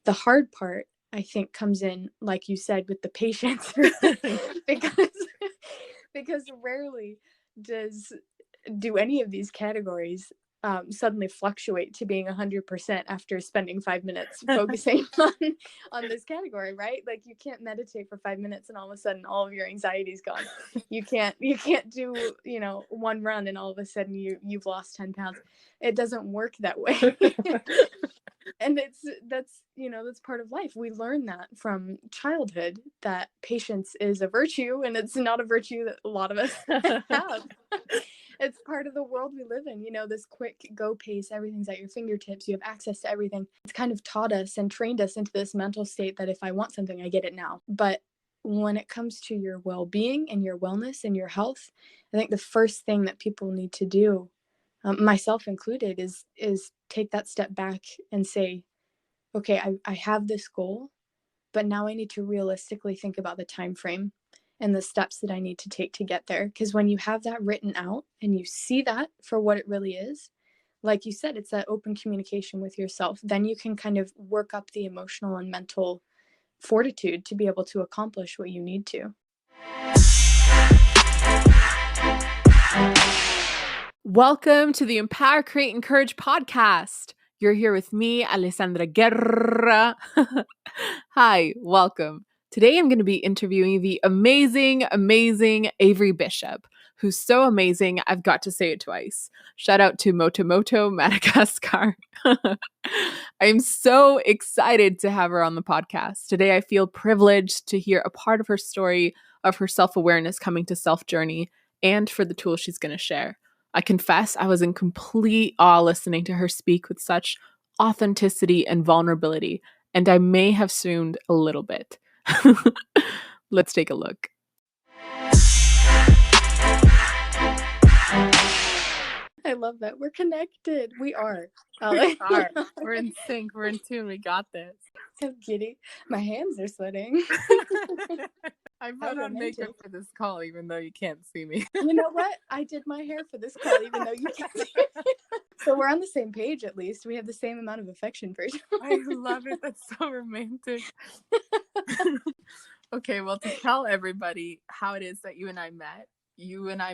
The hard part, I think, comes in, like you said, with the patience, because rarely do any of these categories suddenly fluctuate to being 100% after spending 5 minutes focusing on this category, right? Like, you can't meditate for 5 minutes and all of a sudden all of your anxiety's gone. You can't do, one run and all of a sudden you've lost 10 pounds. It doesn't work that way. And that's part of life. We learn that from childhood, that patience is a virtue, and it's not a virtue that a lot of us have. It's part of the world we live in, this quick go pace, everything's at your fingertips, you have access to everything. It's kind of taught us and trained us into this mental state that if I want something, I get it now. But when it comes to your well-being and your wellness and your health, I think the first thing that people need to do, myself included, is take that step back and say, okay, I have this goal, but now I need to realistically think about the time frame and the steps that I need to take to get there. Because when you have that written out and you see that for what it really is, like you said, it's that open communication with yourself. Then you can kind of work up the emotional and mental fortitude to be able to accomplish what you need to. Welcome to the Empower, Create, Encourage podcast. You're here with me, Alessandra Guerra. Hi, welcome. Today I'm going to be interviewing the amazing Avery Bishop, who's so amazing I've got to say it twice. Shout out to Moto Madagascar. I'm so excited to have her on the podcast. Today I feel privileged to hear a part of her story of her self-awareness coming to self-journey and for the tools she's going to share. I confess I was in complete awe listening to her speak with such authenticity and vulnerability, and I may have swooned a little bit. Let's take a look. I love that. We're connected. We are. We are. We're in sync. We're in tune. We got this. So giddy. My hands are sweating. I put on makeup for this call, even though you can't see me. You know what? I did my hair for this call, even though you can't see me. So we're on the same page, at least. We have the same amount of affection for each other. I love it. That's so romantic. Okay, well, to tell everybody how it is that you and I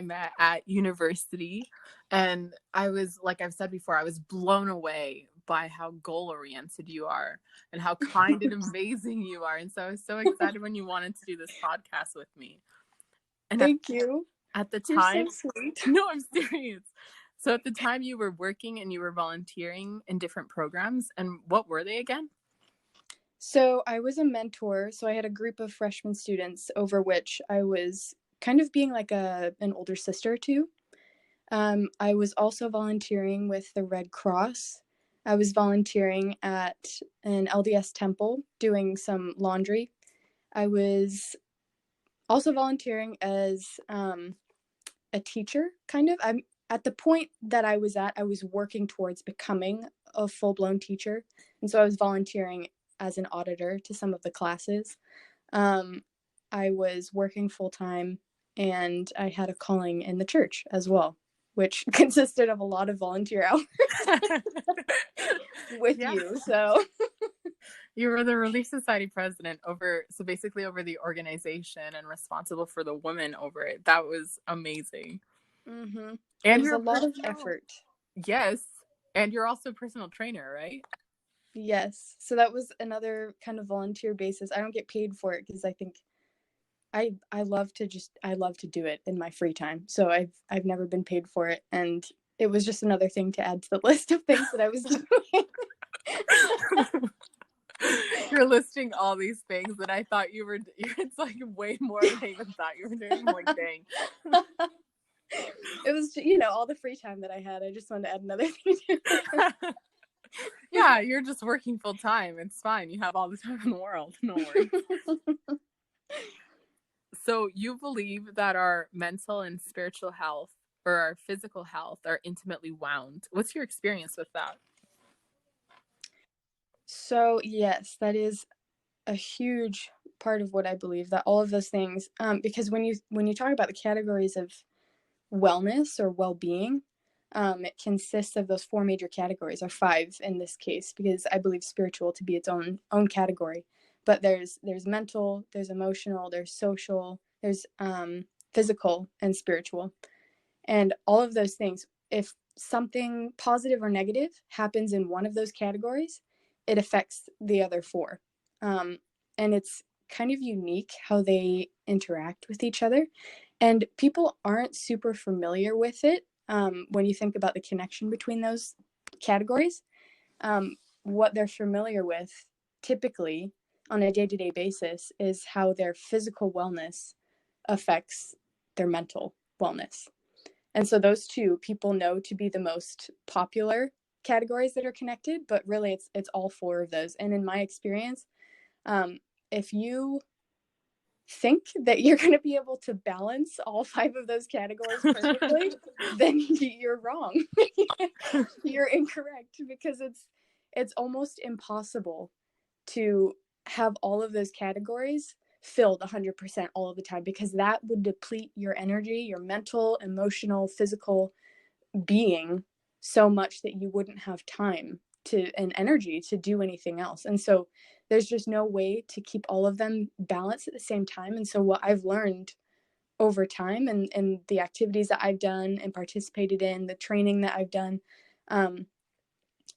met at university. And I was, like I've said before, I was blown away by how goal-oriented you are and how kind and amazing you are. And so I was so excited when you wanted to do this podcast with me. And Thank you. At the time, you're so sweet. No, I'm serious. So at the time you were working and you were volunteering in different programs, and what were they again? So I was a mentor. So I had a group of freshman students over which I was kind of being like an older sister to. I was also volunteering with the Red Cross. I was volunteering at an LDS temple doing some laundry. I was also volunteering as a teacher, kind of. I'm at the point that I was at, I was working towards becoming a full-blown teacher. And so I was volunteering as an auditor to some of the classes. I was working full-time, and I had a calling in the church as well, which consisted of a lot of volunteer hours with you. So you were the Relief Society president so basically over the organization and responsible for the women over it. That was amazing. Mm-hmm. And there's a lot of effort. Yes. And you're also a personal trainer, right? Yes. So that was another kind of volunteer basis. I don't get paid for it because I think I love to do it in my free time. So I've never been paid for it, and it was just another thing to add to the list of things that I was doing. You're listing all these things that I thought you were. It's like way more than I even thought you were doing. I'm like, dang. It was, all the free time that I had. I just wanted to add another thing to it. Yeah, you're just working full time. It's fine. You have all the time in the world. No worries. So you believe that our mental and spiritual health, or our physical health, are intimately wound. What's your experience with that? So yes, that is a huge part of what I believe, that all of those things, because when you talk about the categories of wellness or well-being, It consists of those 4 major categories, or 5 in this case, because I believe spiritual to be its own category. But there's mental, there's emotional, there's social, there's physical, and spiritual. And all of those things, if something positive or negative happens in one of those categories, it affects the other 4. And it's kind of unique how they interact with each other. And people aren't super familiar with it when you think about the connection between those categories. What they're familiar with typically on a day-to-day basis is how their physical wellness affects their mental wellness. And so those 2 people know to be the most popular categories that are connected, but really it's all 4 of those. And in my experience, if you think that you're going to be able to balance all 5 of those categories perfectly, then you're wrong. You're incorrect, because it's almost impossible to have all of those categories filled 100% all of the time, because that would deplete your energy, your mental, emotional, physical being so much that you wouldn't have time and energy to do anything else. And so there's just no way to keep all of them balanced at the same time. And so what I've learned over time, and the activities that I've done and participated in, the training that I've done,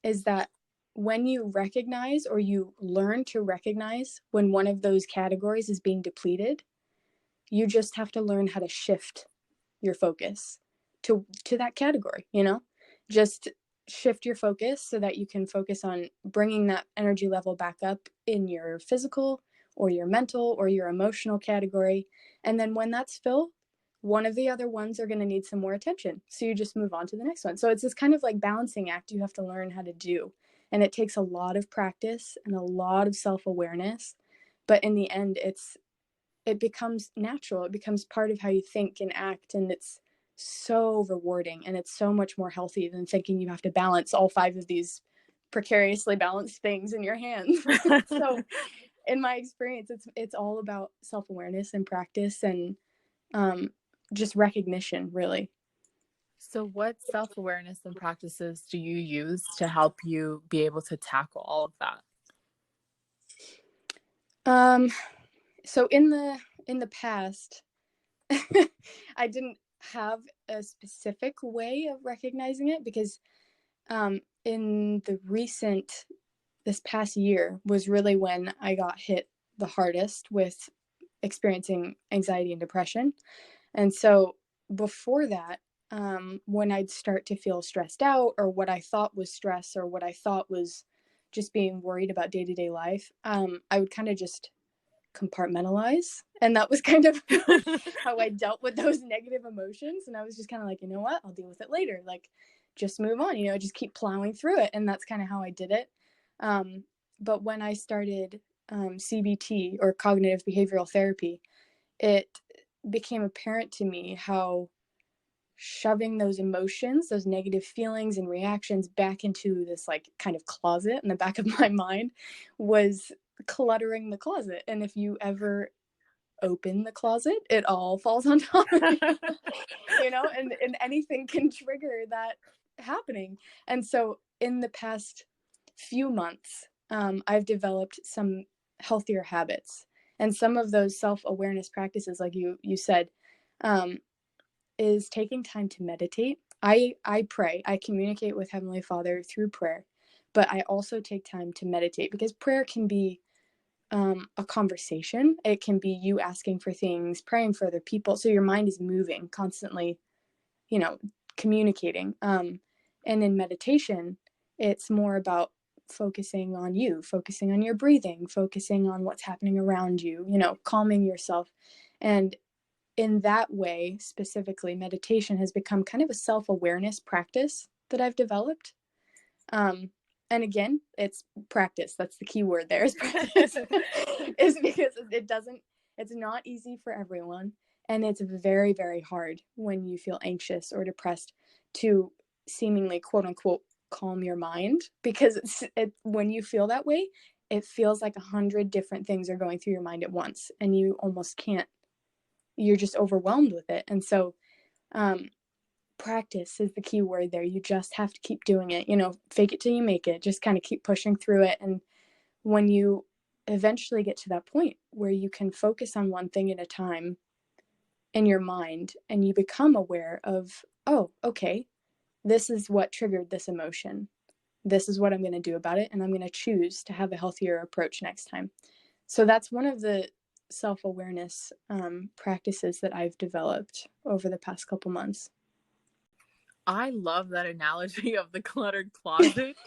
is that when you recognize, or you learn to recognize, when one of those categories is being depleted, you just have to learn how to shift your focus to that category, just shift your focus so that you can focus on bringing that energy level back up in your physical or your mental or your emotional category. And then when that's filled, one of the other ones are going to need some more attention. So you just move on to the next one. So it's this kind of like balancing act you have to learn how to do. And it takes a lot of practice and a lot of self-awareness. But in the end, it becomes natural. It becomes part of how you think and act. And it's so rewarding, and it's so much more healthy than thinking you have to balance all 5 of these precariously balanced things in your hands. So in my experience, it's all about self-awareness and practice, and just recognition, really. So what self-awareness and practices do you use to help you be able to tackle all of that? So in the past, I didn't have a specific way of recognizing it, because in this past year was really when I got hit the hardest with experiencing anxiety and depression. And so before that, when I'd start to feel stressed out, or what I thought was stress, or what I thought was just being worried about day-to-day life, I would kind of just compartmentalize. And that was kind of how I dealt with those negative emotions. And I was just kind of like, you know what, I'll deal with it later. Like, just move on, just keep plowing through it. And that's kind of how I did it. But when I started CBT, or cognitive behavioral therapy, it became apparent to me how shoving those emotions, those negative feelings and reactions back into this like kind of closet in the back of my mind was cluttering the closet. And if you ever open the closet, it all falls on top of you, and anything can trigger that happening. And so in the past few months, I've developed some healthier habits, and some of those self-awareness practices, like you said, is taking time to meditate. I pray. I communicate with Heavenly Father through prayer, but I also take time to meditate, because prayer can be a conversation. It can be you asking for things, praying for other people. So your mind is moving constantly, communicating. And in meditation, it's more about focusing on you, focusing on your breathing, focusing on what's happening around you, calming yourself. And in that way, specifically, meditation has become kind of a self-awareness practice that I've developed. And again, it's practice. That's the key word there, is practice. Is because it's not easy for everyone. And it's very, very hard when you feel anxious or depressed to seemingly, quote unquote, calm your mind, because when you feel that way, it feels like 100 different things are going through your mind at once, and you almost can't. You're just overwhelmed with it. And so practice is the key word there. You just have to keep doing it, fake it till you make it, just kind of keep pushing through it. And when you eventually get to that point where you can focus on one thing at a time in your mind, and you become aware of, oh, okay, this is what triggered this emotion. This is what I'm going to do about it. And I'm going to choose to have a healthier approach next time. So that's one of the self-awareness practices that I've developed over the past couple months. I love that analogy of the cluttered closet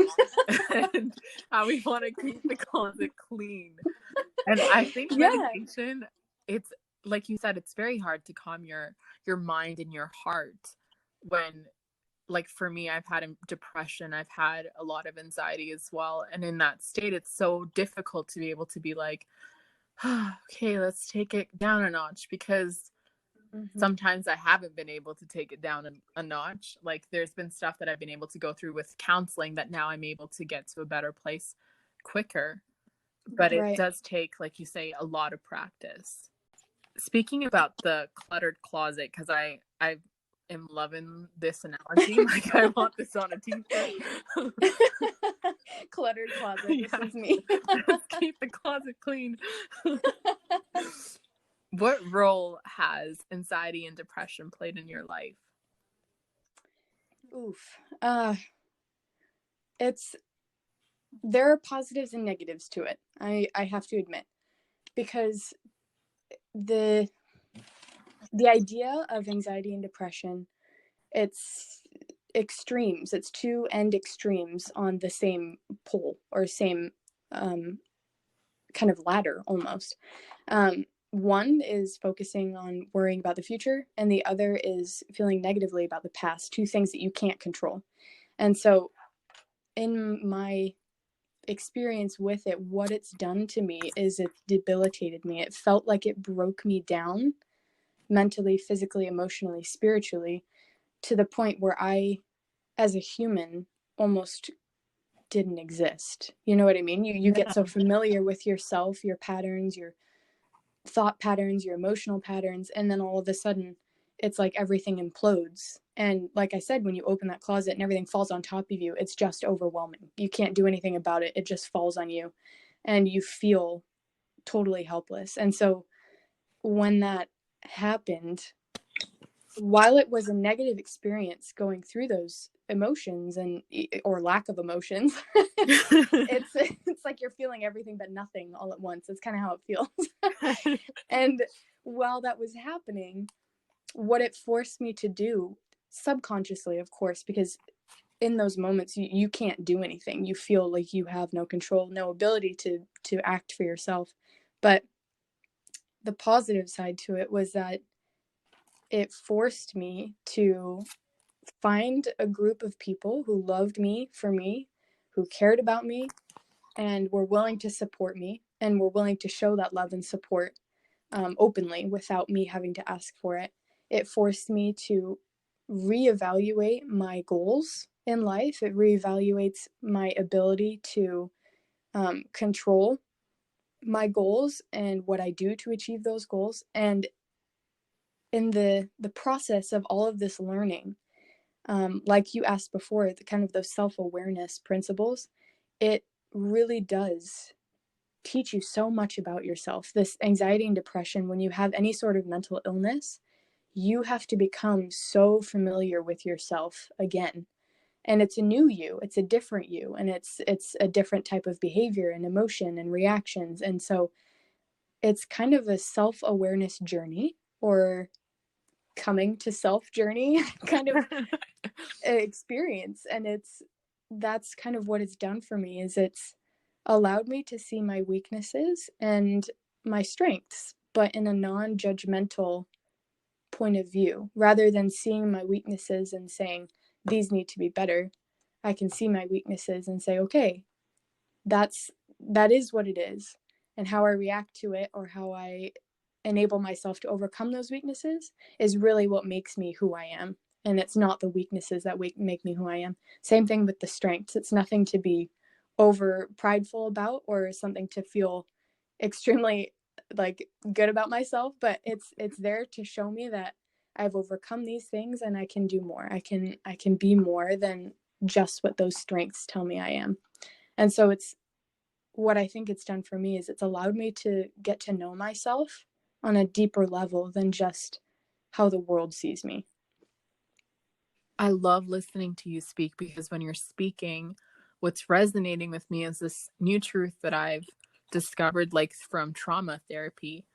and how we want to keep the closet clean. And I think meditation, it's like you said, it's very hard to calm your mind and your heart when, like for me, I've had depression, I've had a lot of anxiety as well. And in that state, it's so difficult to be able to be like, okay, let's take it down a notch, because sometimes I haven't been able to take it down a notch. Like there's been stuff that I've been able to go through with counseling that now I'm able to get to a better place quicker. But it does take, like you say, a lot of practice. Speaking about the cluttered closet, because I am loving this analogy. Like I want this on a t-shirt. Cluttered closet. This is me. Let's keep the closet clean. What role has anxiety and depression played in your life? Oof. There are positives and negatives to it. I have to admit, because the idea of anxiety and depression, it's extremes. It's two end extremes on the same pole, or same kind of ladder almost. One is focusing on worrying about the future, and the other is feeling negatively about the past, two things that you can't control. And so in my experience with it, what it's done to me is it debilitated me. It felt like it broke me down mentally, physically, emotionally, spiritually, to the point where I, as a human, almost didn't exist. You know what I mean? You get so familiar with yourself, your patterns, your thought patterns, your emotional patterns, and then all of a sudden it's like everything implodes. And like I said, when you open that closet and everything falls on top of you, it's just overwhelming. You can't do anything about it. It just falls on you and you feel totally helpless. And so when that happened, while it was a negative experience going through those emotions or lack of emotions, it's like you're feeling everything but nothing all at once. It's kind of how it feels. And while that was happening, what it forced me to do, subconsciously, of course, because in those moments you can't do anything. You feel like you have no control, no ability to act for yourself. But the positive side to it was that it forced me to find a group of people who loved me for me, who cared about me, and were willing to support me, and were willing to show that love and support openly without me having to ask for it. It forced me to reevaluate my goals in life. It reevaluates my ability to control my goals and what I do to achieve those goals. And in the process of all of this learning, like you asked before, the kind of those self-awareness principles, it really does teach you so much about yourself. This anxiety and depression, when you have any sort of mental illness, you have to become so familiar with yourself again. And it's a new you, it's a different you, and it's a different type of behavior and emotion and reactions. And so it's kind of a self-awareness journey, or coming to self journey kind of experience. And that's kind of what it's done for me, is it's allowed me to see my weaknesses and my strengths, but in a non-judgmental point of view. Rather than seeing my weaknesses and saying these need to be better, I can see my weaknesses and say, okay, that is what it is. And how I react to it, or how I enable myself to overcome those weaknesses, is really what makes me who I am. And it's not the weaknesses that make me who I am. Same thing with the strengths. It's nothing to be over prideful about, or something to feel extremely like good about myself, but it's there to show me that I've overcome these things and I can do more. I can be more than just what those strengths tell me I am. And so it's what I think it's done for me is it's allowed me to get to know myself on a deeper level than just how the world sees me. I love listening to you speak, because when you're speaking, what's resonating with me is this new truth that I've discovered, like from trauma therapy.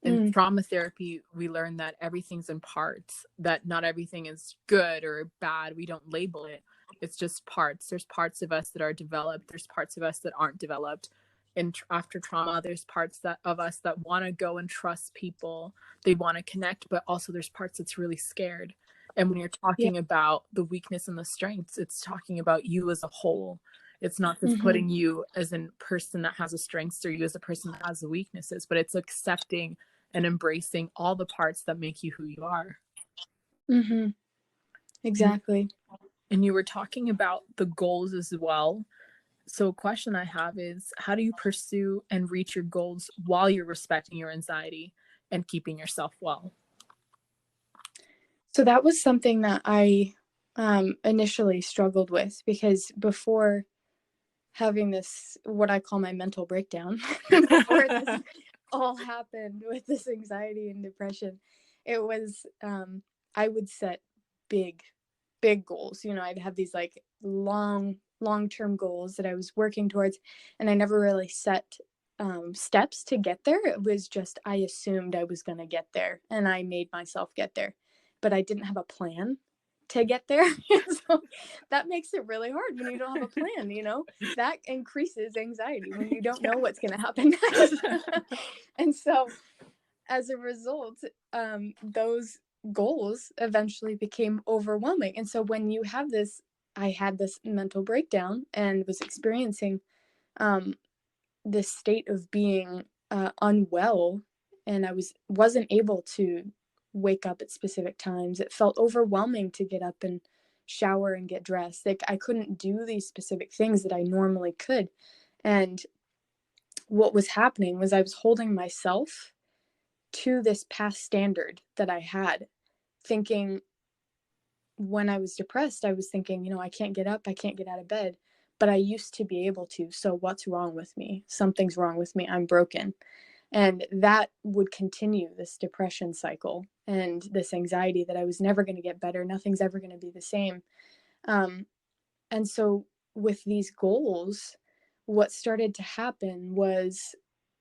In trauma therapy, we learn that everything's in parts, that not everything is good or bad. We don't label it. It's just parts. There's parts of us that are developed. There's parts of us that aren't developed. And after trauma, there's parts of us that want to go and trust people. They want to connect, but also there's parts that's really scared. And when you're Yeah. talking about the weakness and the strengths, it's talking about you as a whole. It's not just Mm-hmm. putting you as a person that has a strengths or you as a person that has the weaknesses, but it's accepting and embracing all the parts that make you who you are. Mm-hmm. Exactly. And you were talking about the goals as well. So a question I have is, how do you pursue and reach your goals while you're respecting your anxiety and keeping yourself well? So that was something that I initially struggled with, because before having this, what I call my mental breakdown, before this all happened with this anxiety and depression, it was, I would set big, big goals. You know, I'd have these like long-term goals that I was working towards, and I never really set steps to get there. It was just, I assumed I was going to get there and I made myself get there, but I didn't have a plan to get there. So that makes it really hard when you don't have a plan, you know? That increases anxiety when you don't know what's going to happen next. And so as a result, those goals eventually became overwhelming. And so when you have this, I had this mental breakdown and was experiencing um, this state of being unwell, and I wasn't able to wake up at specific times. It felt overwhelming to get up and shower and get dressed. Like I couldn't do these specific things that I normally could. And what was happening was I was holding myself to this past standard that I had, thinking when I was depressed, I was thinking, you know, I can't get up, I can't get out of bed, but I used to be able to. So what's wrong with me? Something's wrong with me. I'm broken. And that would continue this depression cycle and this anxiety that I was never going to get better. Nothing's ever going to be the same. Um, and so with these goals, what started to happen was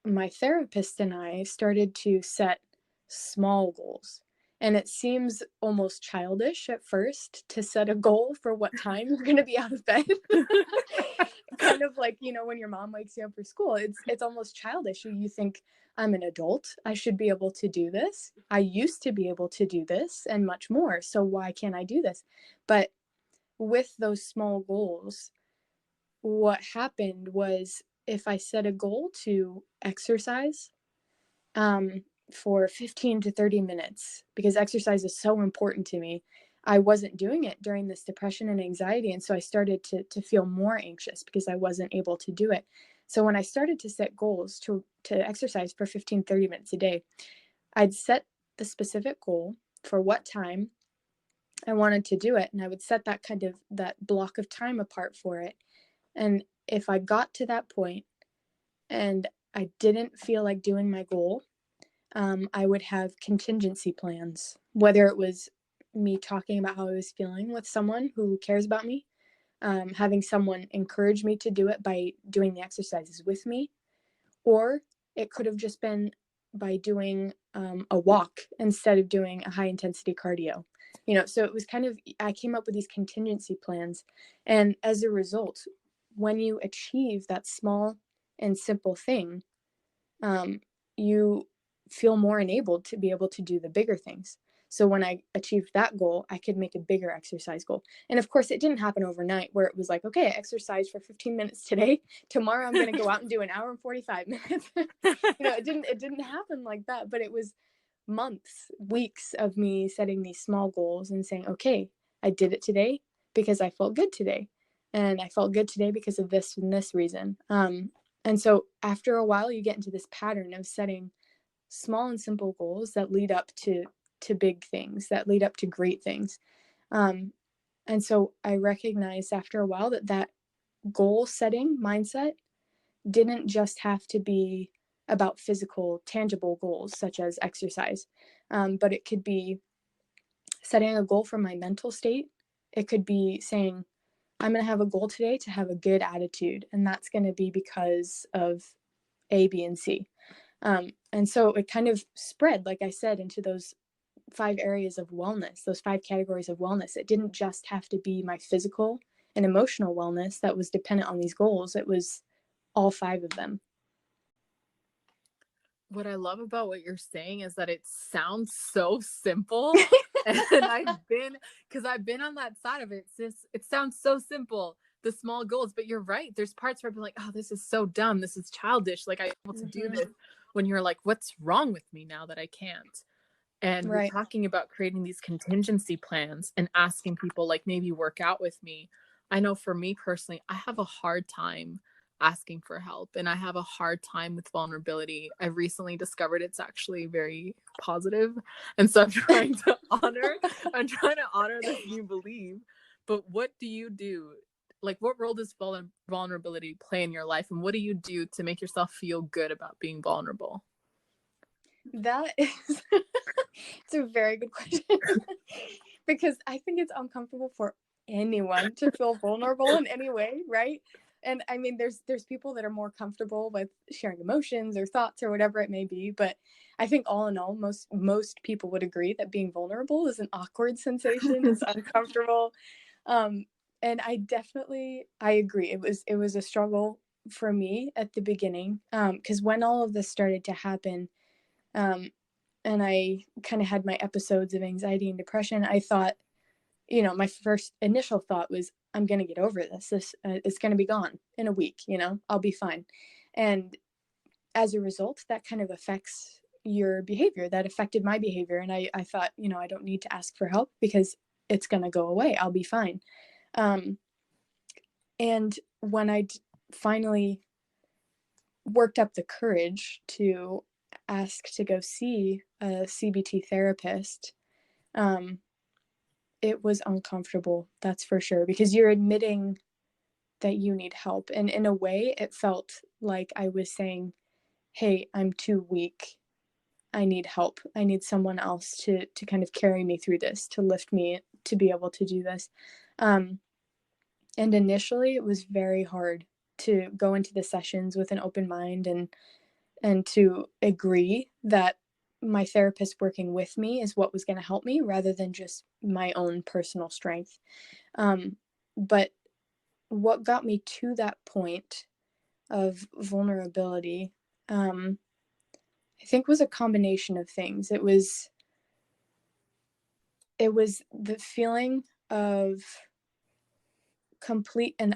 my therapist and I started to set small goals. And it seems almost childish at first to set a goal for what time you're going to be out of bed. Kind of like, you know, when your mom wakes you up for school, it's almost childish. You think, I'm an adult, I should be able to do this. I used to be able to do this and much more. So why can't I do this? But with those small goals, what happened was if I set a goal to exercise um, for 15 to 30 minutes, because exercise is so important to me, I wasn't doing it during this depression and anxiety. And so I started to feel more anxious because I wasn't able to do it. So when I started to set goals to exercise for 15, 30 minutes a day, I'd set the specific goal for what time I wanted to do it. And I would set that kind of that block of time apart for it. And if I got to that point and I didn't feel like doing my goal, I would have contingency plans, whether it was me talking about how I was feeling with someone who cares about me, having someone encourage me to do it by doing the exercises with me, or it could have just been by doing a walk instead of doing a high intensity cardio. You know, so it was kind of, I came up with these contingency plans. And as a result, when you achieve that small and simple thing, you feel more enabled to be able to do the bigger things. So when I achieved that goal, I could make a bigger exercise goal. And of course, it didn't happen overnight where it was like, okay, I exercised for 15 minutes today. Tomorrow I'm going to go out and do an hour and 45 minutes. You know, it didn't happen like that, but it was months, weeks of me setting these small goals and saying, okay, I did it today because I felt good today. And I felt good today because of this and this reason. And so after a while, you get into this pattern of setting small and simple goals that lead up to to big things, that lead up to great things. And so I recognized after a while that goal setting mindset didn't just have to be about physical, tangible goals such as exercise, but it could be setting a goal for my mental state. It could be saying, I'm going to have a goal today to have a good attitude, and that's going to be because of A, B, and C. And so it kind of spread, like I said, into those 5 areas of wellness, those 5 categories of wellness. It didn't just have to be my physical and emotional wellness that was dependent on these goals. It was all 5 of them. What I love about what you're saying is that it sounds so simple. And I've been on that side of it. It sounds so simple, the small goals, but you're right. There's parts where I've been like, oh, this is so dumb. This is childish. Like, I'm able to do this, when you're like, what's wrong with me now that I can't? And Right. you're talking about creating these contingency plans and asking people, like, maybe work out with me. I know for me personally, I have a hard time asking for help, and I have a hard time with vulnerability. I've recently discovered it's actually very positive. And so I'm trying to honor this new belief. But what do you do? Like, what role does vulnerability play in your life? And what do you do to make yourself feel good about being vulnerable? That is it's a very good question. Because I think it's uncomfortable for anyone to feel vulnerable in any way, right? And I mean, there's people that are more comfortable with sharing emotions or thoughts or whatever it may be, but I think all in all, most people would agree that being vulnerable is an awkward sensation. It's uncomfortable, and I agree. It was a struggle for me at the beginning, because when all of this started to happen, um, and I kind of had my episodes of anxiety and depression, I thought, my first initial thought was, I'm going to get over this. This is going to be gone in a week, I'll be fine. And as a result, that kind of affects your behavior. That affected my behavior. And I thought, I don't need to ask for help because it's going to go away. I'll be fine. And when I finally worked up the courage to ask to go see a CBT therapist, it was uncomfortable, that's for sure, because you're admitting that you need help. And in a way, it felt like I was saying, hey, I'm too weak. I need help. I need someone else to kind of carry me through this, to lift me, to be able to do this. And initially, it was very hard to go into the sessions with an open mind and to agree that my therapist working with me is what was going to help me rather than just my own personal strength. But what got me to that point of vulnerability, I think, was a combination of things. It was the feeling of complete and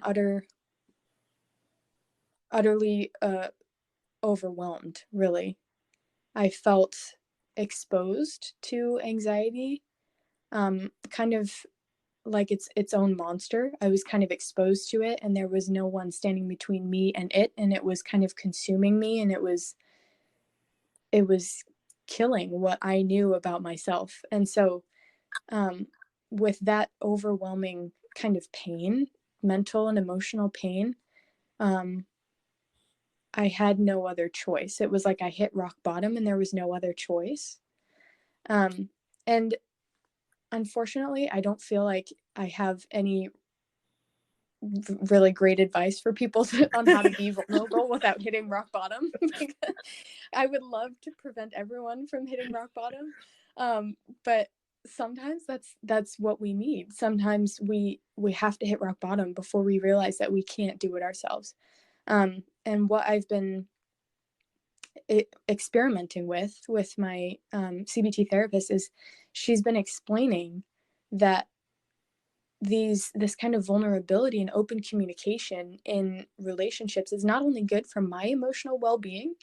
utterly overwhelmed, really. I felt exposed to anxiety, kind of like its own monster. I was kind of exposed to it, and there was no one standing between me and it, and it was kind of consuming me, and it was killing what I knew about myself. And so, with that overwhelming kind of pain, mental and emotional pain, I had no other choice. It was like I hit rock bottom and there was no other choice. And unfortunately, I don't feel like I have any really great advice for people on how to be vulnerable without hitting rock bottom. I would love to prevent everyone from hitting rock bottom, but sometimes that's what we need. Sometimes we have to hit rock bottom before we realize that we can't do it ourselves. And what I've been experimenting with my CBT therapist is she's been explaining that this kind of vulnerability and open communication in relationships is not only good for my emotional well-being,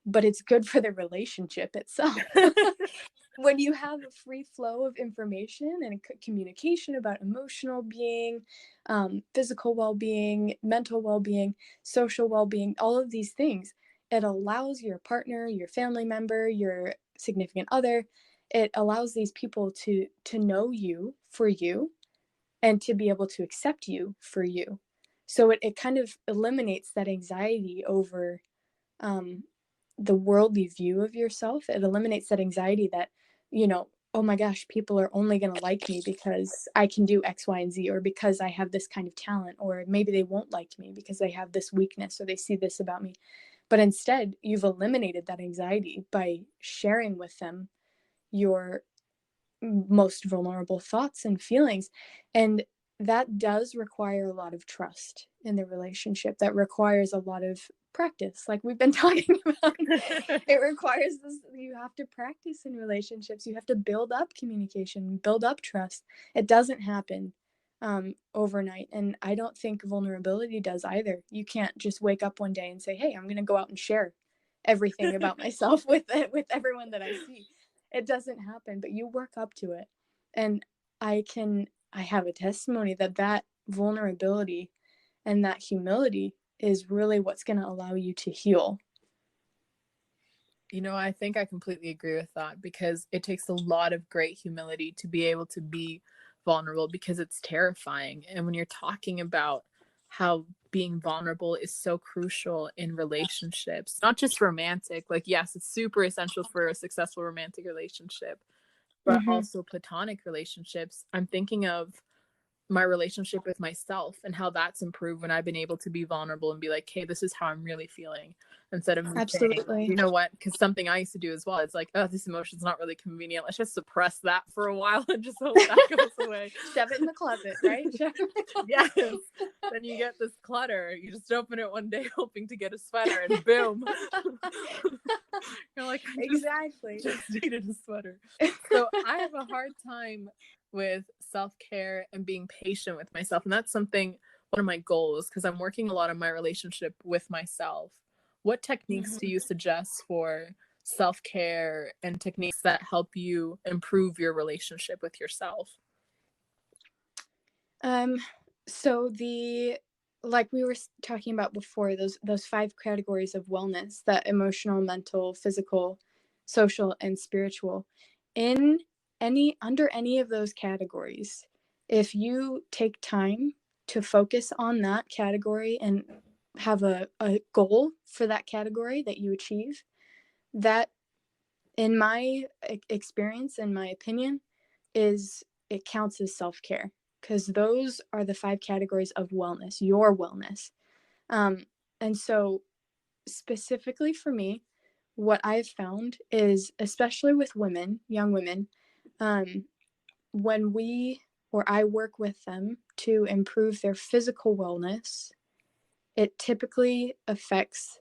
but it's good for the relationship itself. When you have a free flow of information and communication about emotional being, physical well-being, mental well-being, social well-being, all of these things, it allows your partner, your family member, your significant other, it allows these people to know you for you and to be able to accept you for you. So it kind of eliminates that anxiety over the worldly view of yourself. It eliminates that anxiety that, oh my gosh, people are only going to like me because I can do X, Y, and Z, or because I have this kind of talent, or maybe they won't like me because they have this weakness or they see this about me. But instead, you've eliminated that anxiety by sharing with them your most vulnerable thoughts and feelings. And that does require a lot of trust in the relationship. That requires a lot of practice, like we've been talking about. It requires this. You have to practice in relationships. You have to build up communication, build up trust. It doesn't happen overnight. And I don't think vulnerability does either. You can't just wake up one day and say, hey, I'm going to go out and share everything about myself with everyone that I see. It doesn't happen, but you work up to it. And I have a testimony that vulnerability and that humility is really what's going to allow you to heal. I think I completely agree with that, because it takes a lot of great humility to be able to be vulnerable, because it's terrifying. And when you're talking about how being vulnerable is so crucial in relationships, not just romantic, like, yes, it's super essential for a successful romantic relationship, but also platonic relationships. I'm thinking of my relationship with myself and how that's improved when I've been able to be vulnerable and be like, hey, this is how I'm really feeling, instead of me saying, you know what, because something I used to do as well, it's like, oh, this emotion's not really convenient, let's just suppress that for a while and just hope that goes away. Shove it in the closet, right? Yes. Then you get this clutter, you just open it one day hoping to get a sweater, and boom. You're like, exactly, just needed a sweater. So I have a hard time with self-care and being patient with myself, and that's something, one of my goals, because I'm working a lot on my relationship with myself. What techniques do you suggest for self-care, and techniques that help you improve your relationship with yourself? So like we were talking about before, those 5 categories of wellness: that emotional, mental, physical, social, and spiritual. In under any of those categories, if you take time to focus on that category and have a goal for that category that you achieve, that, in my experience, in my opinion, it counts as self-care, because those are the 5 categories of wellness, your wellness. And so specifically for me, what I've found is, especially with women, young women, when I work with them to improve their physical wellness, it typically affects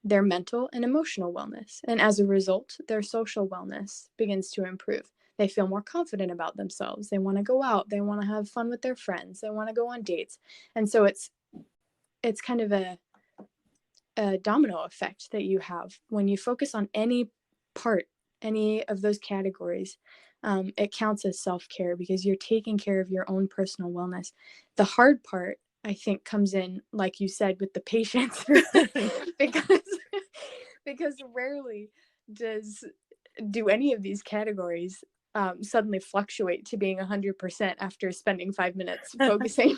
their mental and emotional wellness. And as a result, their social wellness begins to improve. They feel more confident about themselves. They want to go out. They want to have fun with their friends. They want to go on dates. And so it's kind of a domino effect that you have when you focus on any of those categories. It counts as self-care, because you're taking care of your own personal wellness. The hard part, I think, comes in, like you said, with the patience, because rarely do any of these categories suddenly fluctuate to being 100% after spending 5 minutes focusing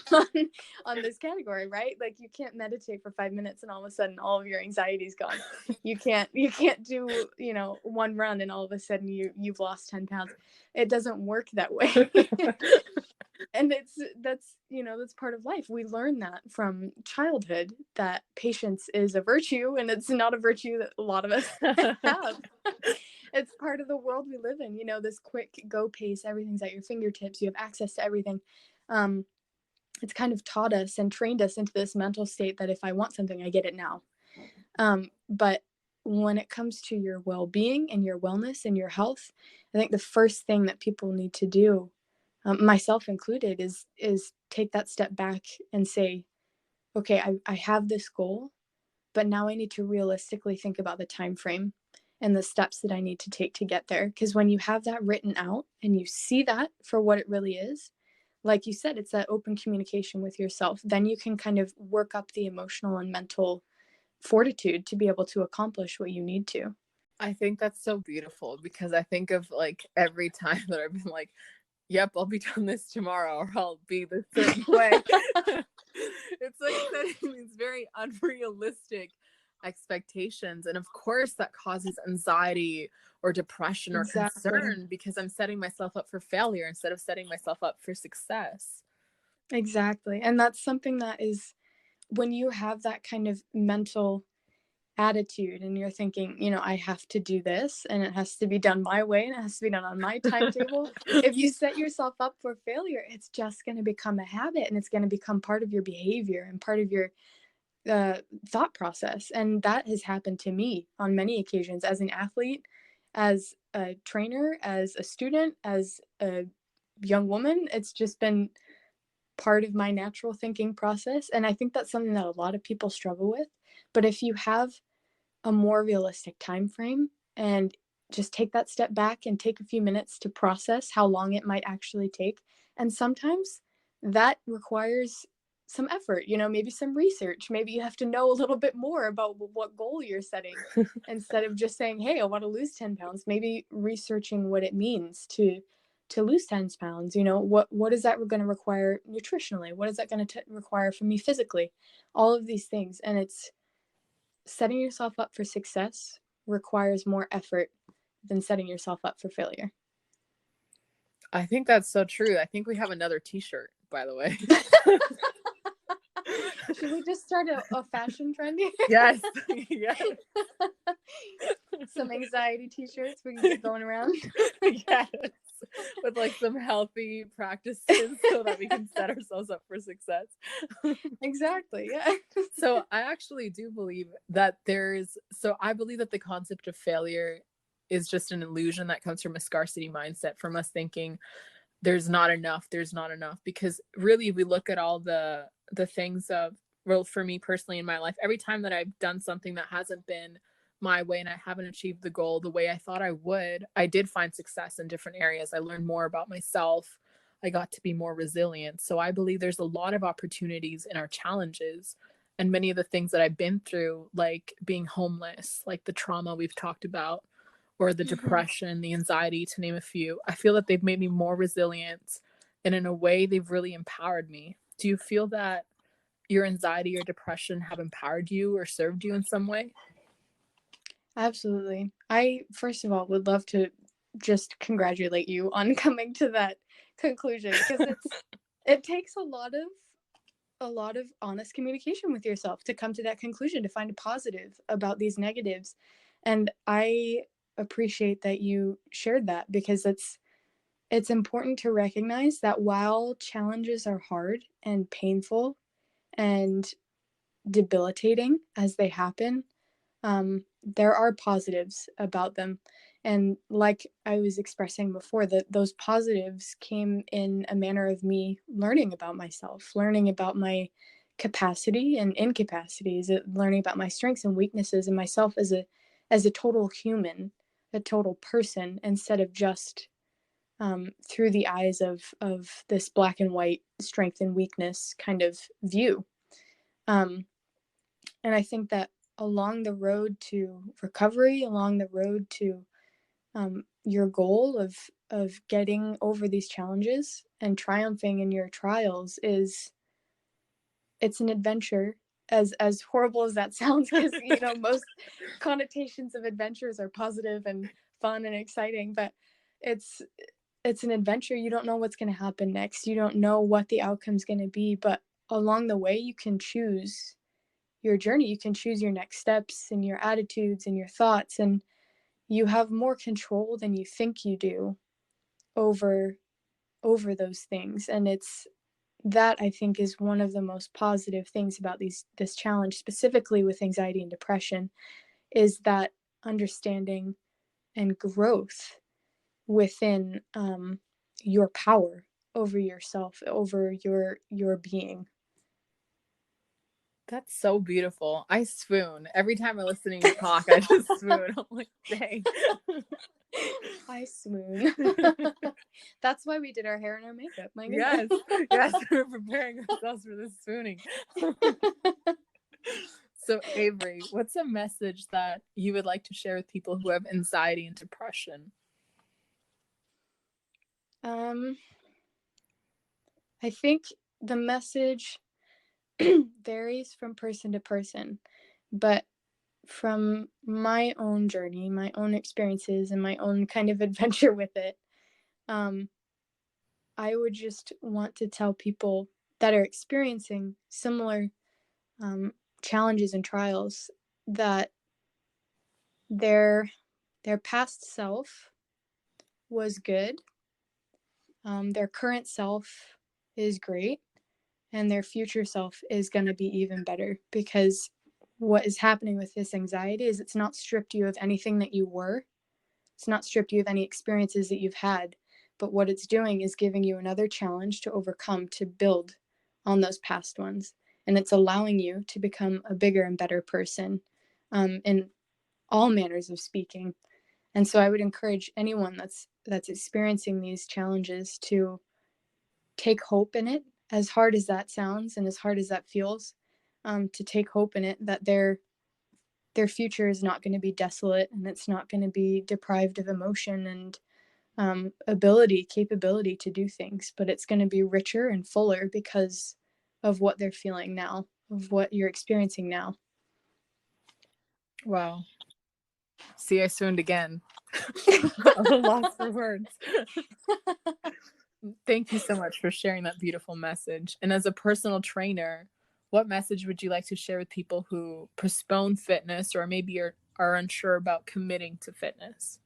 on this category, right? Like, you can't meditate for 5 minutes and all of a sudden all of your anxiety is gone. You can't do one run and all of a sudden you've lost 10 pounds. It doesn't work that way. And that's part of life. We learn that from childhood, that patience is a virtue, and it's not a virtue that a lot of us have. It's part of the world we live in, this quick go pace. Everything's at your fingertips. You have access to everything. It's kind of taught us and trained us into this mental state that if I want something, I get it now. But when it comes to your well-being and your wellness and your health, I think the first thing that people need to do, myself included, is take that step back and say, okay, I have this goal, but now I need to realistically think about the time frame and the steps that I need to take to get there. Because when you have that written out and you see that for what it really is, like you said, it's that open communication with yourself. Then you can kind of work up the emotional and mental fortitude to be able to accomplish what you need to. I think that's so beautiful because I think of like every time that I've been like, yep, I'll be done this tomorrow or I'll be this certain way. It's like setting these very unrealistic expectations. And of course, that causes anxiety or depression or Exactly. concern because I'm setting myself up for failure instead of setting myself up for success. Exactly. And that's something that is when you have that kind of mental attitude and you're thinking, I have to do this and it has to be done my way and it has to be done on my timetable. If you set yourself up for failure, it's just going to become a habit and it's going to become part of your behavior and part of your thought process. And that has happened to me on many occasions as an athlete, as a trainer, as a student, as a young woman. It's just been part of my natural thinking process. And I think that's something that a lot of people struggle with. But if you have a more realistic time frame and just take that step back and take a few minutes to process how long it might actually take, and sometimes that requires some effort, maybe some research, maybe you have to know a little bit more about what goal you're setting instead of just saying, hey, I want to lose 10 pounds. Maybe researching what it means to lose 10 pounds. What is that going to require nutritionally? What is that going to require from me physically? All of these things. And it's setting yourself up for success requires more effort than setting yourself up for failure. I think that's so true. I think we have another t-shirt, by the way. Should we just start a fashion trend here? Yes. Yes. Some anxiety t-shirts we can get going around. Yes. With like some healthy practices so that we can set ourselves up for success. Exactly. Yeah. So I actually do believe that I believe that the concept of failure is just an illusion that comes from a scarcity mindset, from us thinking there's not enough, because really we look at all the things of, well, for me personally in my life, every time that I've done something that hasn't been my way and I haven't achieved the goal the way I thought I would, I did find success in different areas. I learned more about myself. I got to be more resilient. So I believe there's a lot of opportunities in our challenges, and many of the things that I've been through, like being homeless, like the trauma we've talked about, or the depression, the anxiety, to name a few, I feel that they've made me more resilient. And in a way, they've really empowered me. Do you feel that your anxiety or depression have empowered you or served you in some way? Absolutely. I, first of all, would love to just congratulate you on coming to that conclusion because it takes a lot of honest communication with yourself to come to that conclusion, to find a positive about these negatives. And I appreciate that you shared that because it's important to recognize that while challenges are hard and painful and debilitating as they happen, there are positives about them. And like I was expressing before, that those positives came in a manner of me learning about myself, learning about my capacity and incapacities, learning about my strengths and weaknesses and myself as a total human, a total person, instead of just through the eyes of this black and white strength and weakness kind of view. Um, and I think that along the road to recovery, along the road to your goal of getting over these challenges and triumphing in your trials, it's an adventure. As horrible as that sounds, because most connotations of adventures are positive and fun and exciting, but it's it's an adventure. You don't know what's going to happen next. You don't know what the outcome's going to be, but along the way you can choose your journey. You can choose your next steps and your attitudes and your thoughts, and you have more control than you think you do over those things. And it's that, I think, is one of the most positive things about this challenge, specifically with anxiety and depression, is that understanding and growth within your power over yourself, over your being. That's so beautiful. I swoon. Every time I listen to you talk, I just swoon. I'm like, dang. I swoon. That's why we did our hair and our makeup. My goodness. Yes. Yes. We're preparing ourselves for this swooning. So, Avery, what's a message that you would like to share with people who have anxiety and depression? I think the message varies from person to person, but from my own journey, my own experiences, and my own kind of adventure with it, um, I would just want to tell people that are experiencing similar um, challenges and trials that their their past self was good, their current self is great, and their future self is going to be even better, because what is happening with this anxiety is it's not stripped you of anything that you were. It's not stripped you of any experiences that you've had, but what it's doing is giving you another challenge to overcome, to build on those past ones. And it's allowing you to become a bigger and better person, in all manners of speaking. And so I would encourage anyone that's experiencing these challenges to take hope in it, as hard as that sounds and as hard as that feels, to take hope in it, that their future is not going to be desolate, and it's not going to be deprived of emotion and capability to do things, but it's going to be richer and fuller because of what they're feeling now, of what you're experiencing now. Wow. See, I swooned again. A little lost for words. Thank you so much for sharing that beautiful message. And as a personal trainer, what message would you like to share with people who postpone fitness or maybe are unsure about committing to fitness?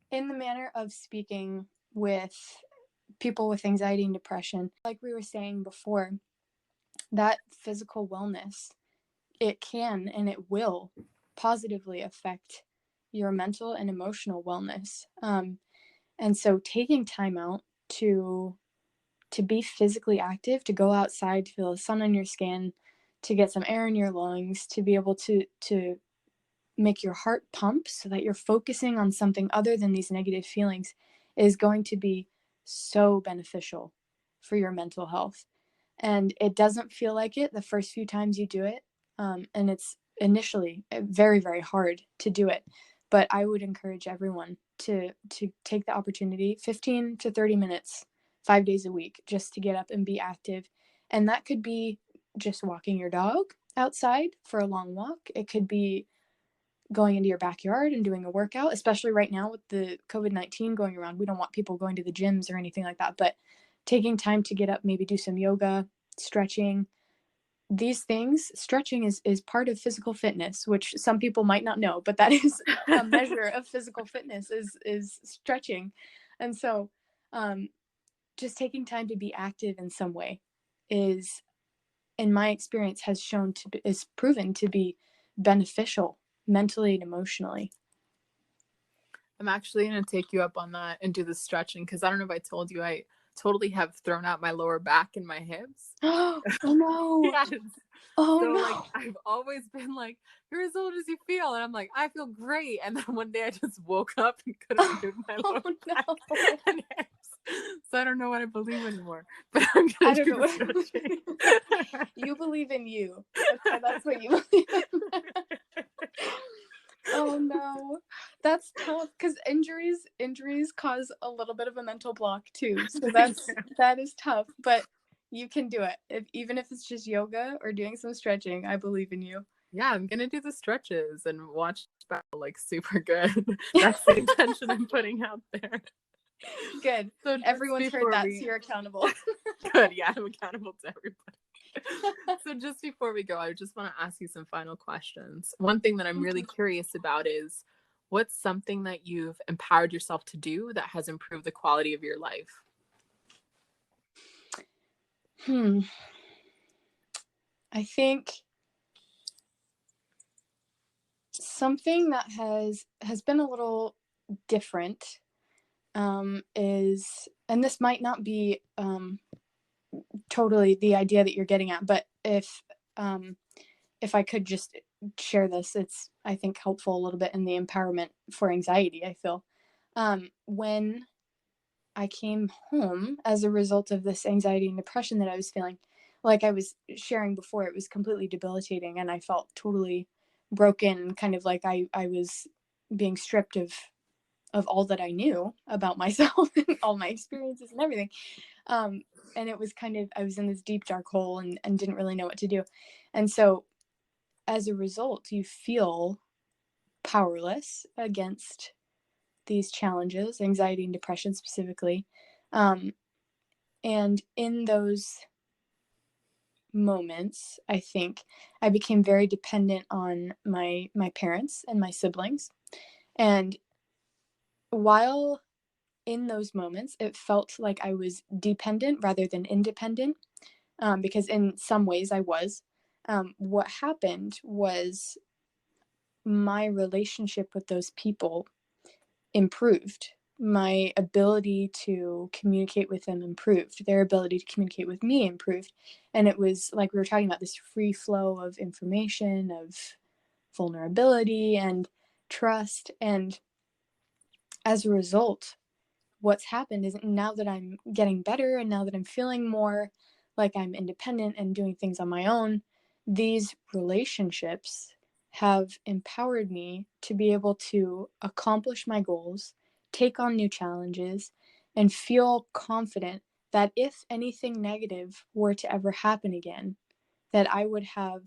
In the manner of speaking with people with anxiety and depression, like we were saying before, that physical wellness, it can and it will positively affect your mental and emotional wellness. And so taking time out to be physically active, to go outside, to feel the sun on your skin, to get some air in your lungs, to be able to make your heart pump so that you're focusing on something other than these negative feelings, is going to be so beneficial for your mental health. And it doesn't feel like it the first few times you do it. And it's initially very, very hard to do it. But I would encourage everyone to take the opportunity, 15 to 30 minutes, 5 days a week, just to get up and be active. And that could be just walking your dog outside for a long walk. It could be going into your backyard and doing a workout, especially right now with the COVID-19 going around. We don't want people going to the gyms or anything like that, but taking time to get up, maybe do some yoga, stretching. These things, stretching is part of physical fitness, which some people might not know, but that is a measure of physical fitness, is stretching. And so just taking time to be active in some way is, in my experience, is proven to be beneficial mentally and emotionally. I'm actually going to take you up on that and do the stretching, because I don't know if I told you, I totally have thrown out my lower back and my hips. Oh no. Yes. Oh So no. like I've always been like, you're as old as you feel, and I'm like, I feel great. And then one day I just woke up and couldn't move my lower back and hips. So I don't know what I believe anymore, but I'm gonna do the stretching. You believe in you. Okay, that's what you believe in. Oh no, that's tough, because injuries cause a little bit of a mental block too. So that is tough, but you can do it. Even if it's just yoga or doing some stretching, I believe in you. Yeah, I'm gonna do the stretches and watch like super good. That's the intention I'm putting out there. Good. So everyone's heard that, so you're accountable. Good. Yeah, I'm accountable to everybody. So just before we go, I just want to ask you some final questions. One thing that I'm really curious about is, what's something that you've empowered yourself to do that has improved the quality of your life? I think something that has been a little different is, and this might not be totally the idea that you're getting at, but if I could just share this, it's, I think, helpful a little bit in the empowerment for anxiety, I feel. When I came home as a result of this anxiety and depression that I was feeling, like I was sharing before, it was completely debilitating, and I felt totally broken, kind of like I was being stripped of all that I knew about myself and all my experiences and everything. Um, and it was kind of, I was in this deep dark hole and didn't really know what to do. And so as a result, you feel powerless against these challenges, anxiety and depression specifically. Um, and in those moments, I think I became very dependent on my parents and my siblings. And while in those moments, it felt like I was dependent rather than independent, because in some ways I was. What happened was my relationship with those people improved. My ability to communicate with them improved. Their ability to communicate with me improved. And it was like we were talking about, this free flow of information, of vulnerability and trust. And as a result, what's happened is now that I'm getting better and now that I'm feeling more like I'm independent and doing things on my own, these relationships have empowered me to be able to accomplish my goals, take on new challenges, and feel confident that if anything negative were to ever happen again, that I would have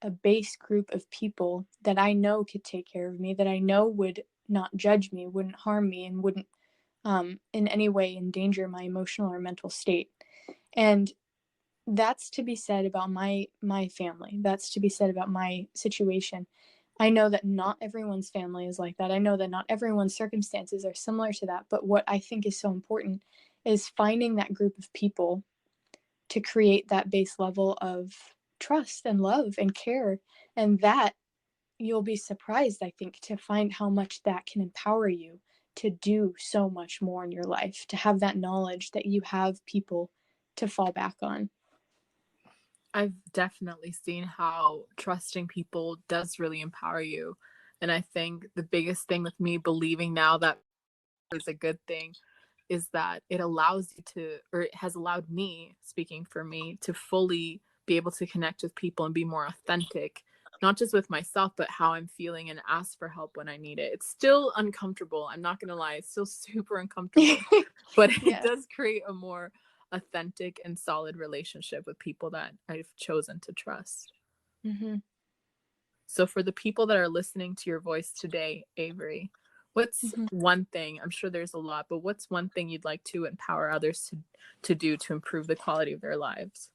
a base group of people that I know could take care of me, that I know would not judge me, wouldn't harm me, and wouldn't in any way endanger my emotional or mental state. And that's to be said about my family. That's to be said about my situation. I know that not everyone's family is like that. I know that not everyone's circumstances are similar to that. But what I think is so important is finding that group of people to create that base level of trust and love and care. And that, you'll be surprised, I think, to find how much that can empower you to do so much more in your life, to have that knowledge that you have people to fall back on. I've definitely seen how trusting people does really empower you. And I think the biggest thing with me believing now that is a good thing is that it allows you to, or it has allowed me, speaking for me, to fully be able to connect with people and be more authentic, not just with myself, but how I'm feeling and ask for help when I need it. It's still uncomfortable. I'm not going to lie. It's still super uncomfortable, but it Yeah. does create a more authentic and solid relationship with people that I've chosen to trust. Mm-hmm. So, for the people that are listening to your voice today, Avery, what's Mm-hmm. one thing? I'm sure there's a lot, but what's one thing you'd like to empower others to do to improve the quality of their lives?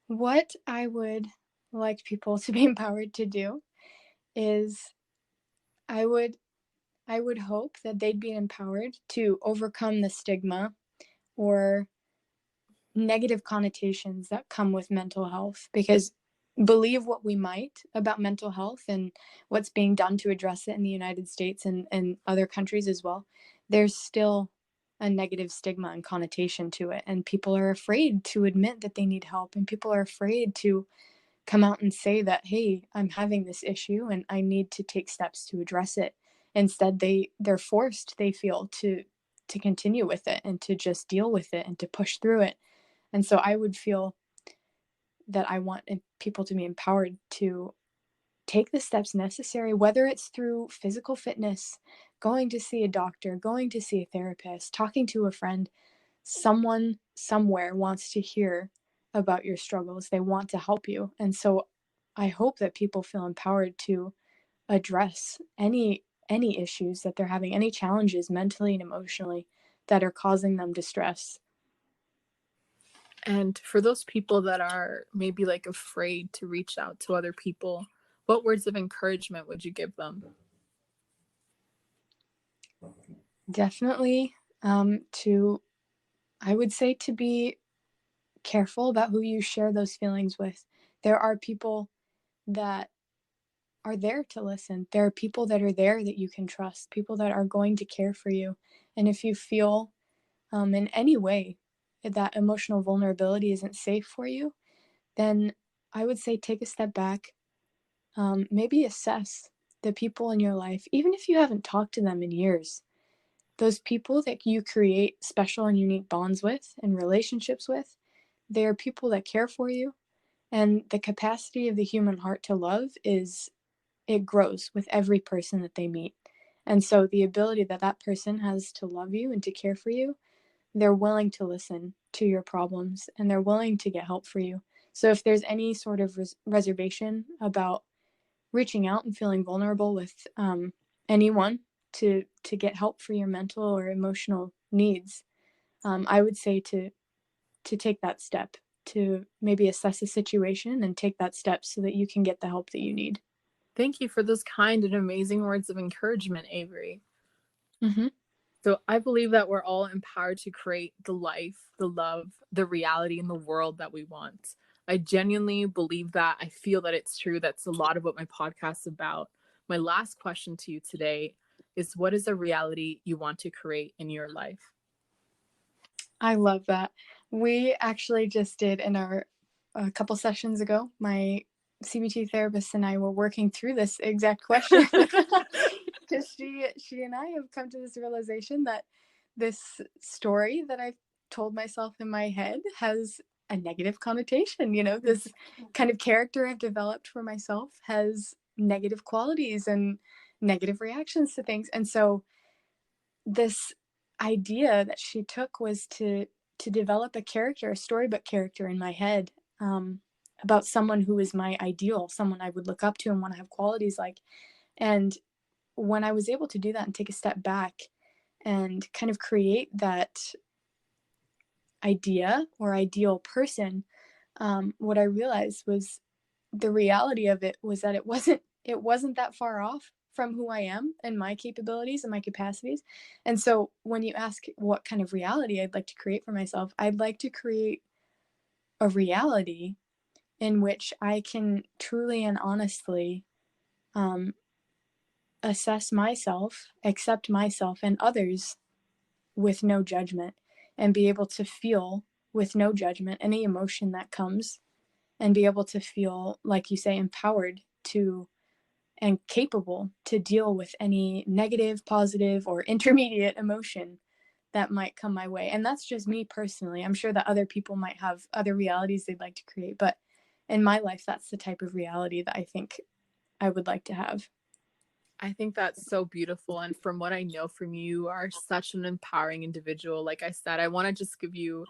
What I would like people to be empowered to do is I would I would hope that they'd be empowered to overcome the stigma or negative connotations that come with mental health, because believe what we might about mental health and what's being done to address it in the United States and other countries as well, there's still a negative stigma and connotation to it, and people are afraid to admit that they need help, and people are afraid to come out and say that, hey, I'm having this issue and I need to take steps to address it. Instead, they're forced, they feel, to continue with it and to just deal with it and to push through it. And so I would feel that I want people to be empowered to take the steps necessary, whether it's through physical fitness, going to see a doctor, going to see a therapist, talking to a friend. Someone somewhere wants to hear about your struggles. They want to help you. And so I hope that people feel empowered to address any issues that they're having, any challenges mentally and emotionally that are causing them distress. And for those people that are maybe like afraid to reach out to other people, what words of encouragement would you give them? Definitely, to I would say to be careful about who you share those feelings with. There are people that are there to listen. There are people that are there that you can trust, people that are going to care for you. And if you feel in any way that emotional vulnerability isn't safe for you, then I would say take a step back, maybe assess the people in your life, even if you haven't talked to them in years. Those people that you create special and unique bonds with and relationships with, They are people that care for you. And the capacity of the human heart to love it grows with every person that they meet. And so the ability that that person has to love you and to care for you, they're willing to listen to your problems and they're willing to get help for you. So if there's any sort of reservation about reaching out and feeling vulnerable with anyone to get help for your mental or emotional needs, I would say to take that step, to maybe assess the situation and take that step so that you can get the help that you need. Thank you for those kind and amazing words of encouragement, Avery. Mm-hmm. So I believe that we're all empowered to create the life, the love, the reality, and the world that we want. I genuinely believe that. I feel that it's true. That's a lot of what my podcast is about. My last question to you today is, what is a reality you want to create in your life? I love that. We actually just did a couple sessions ago, my CBT therapist and I were working through this exact question because she and I have come to this realization that this story that I've told myself in my head has a negative connotation. This kind of character I've developed for myself has negative qualities and negative reactions to things. And so this idea that she took was to develop a storybook character in my head, about someone who is my ideal, someone I would look up to and want to have qualities like. And when I was able to do that and take a step back and kind of create that idea or ideal person, what I realized was the reality of it was that it wasn't that far off from who I am and my capabilities and my capacities. And so when you ask what kind of reality I'd like to create for myself, I'd like to create a reality in which I can truly and honestly assess myself, accept myself and others with no judgment, and be able to feel with no judgment any emotion that comes, and be able to feel, like you say, empowered to and capable to deal with any negative, positive, or intermediate emotion that might come my way. And that's just me personally. I'm sure that other people might have other realities they'd like to create, but in my life, that's the type of reality that I think I would like to have. I think that's so beautiful. And from what I know from you, you are such an empowering individual. Like I said, I want to just give you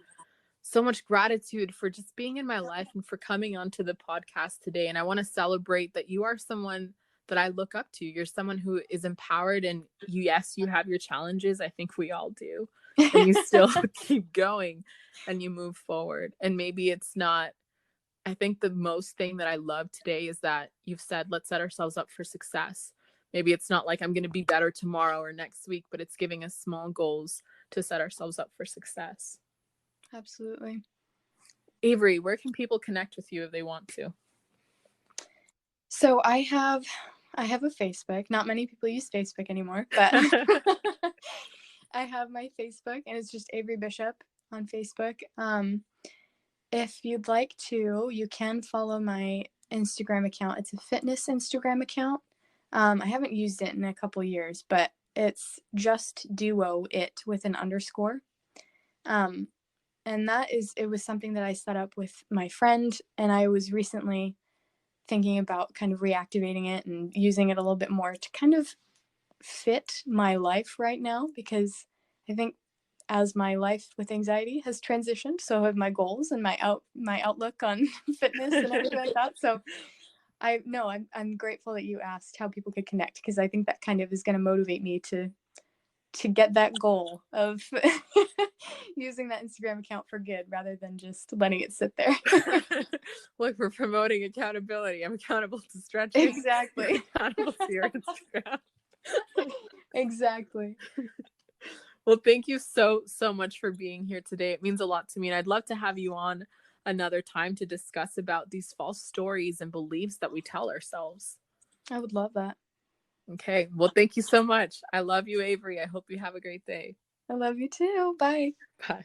so much gratitude for just being in my life and for coming onto the podcast today. And I want to celebrate that you are someone that I look up to. You're someone who is empowered, and yes, you have your challenges. I think we all do. And you still keep going and you move forward. And maybe it's not, I think the most thing that I love today is that you've said, let's set ourselves up for success. Maybe it's not like I'm going to be better tomorrow or next week, but it's giving us small goals to set ourselves up for success. Absolutely. Avery, where can people connect with you if they want to? So I have a Facebook. Not many people use Facebook anymore, but I have my Facebook, and it's just Avery Bishop on Facebook. If you'd like to, you can follow my Instagram account. It's a fitness Instagram account. I haven't used it in a couple years, but it's just duo it with an underscore. And it was something that I set up with my friend, and I was recently thinking about kind of reactivating it and using it a little bit more to kind of fit my life right now, because I think as my life with anxiety has transitioned, so have my goals and my outlook on fitness and everything like that. So I'm grateful that you asked how people could connect, because I think that kind of is going to motivate me to get that goal of using that Instagram account for good rather than just letting it sit there. Look, we're promoting accountability. I'm accountable to stretching. Exactly. Accountable to your Instagram. Exactly. Well, thank you so much for being here today. It means a lot to me, and I'd love to have you on another time to discuss about these false stories and beliefs that we tell ourselves. I would love that. Okay. Well, thank you so much. I love you, Avery. I hope you have a great day. I love you too. Bye. Bye.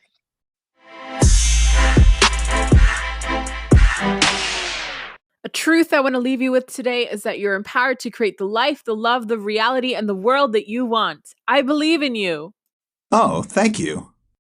A truth I want to leave you with today is that you're empowered to create the life, the love, the reality, and the world that you want. I believe in you. Oh, thank you.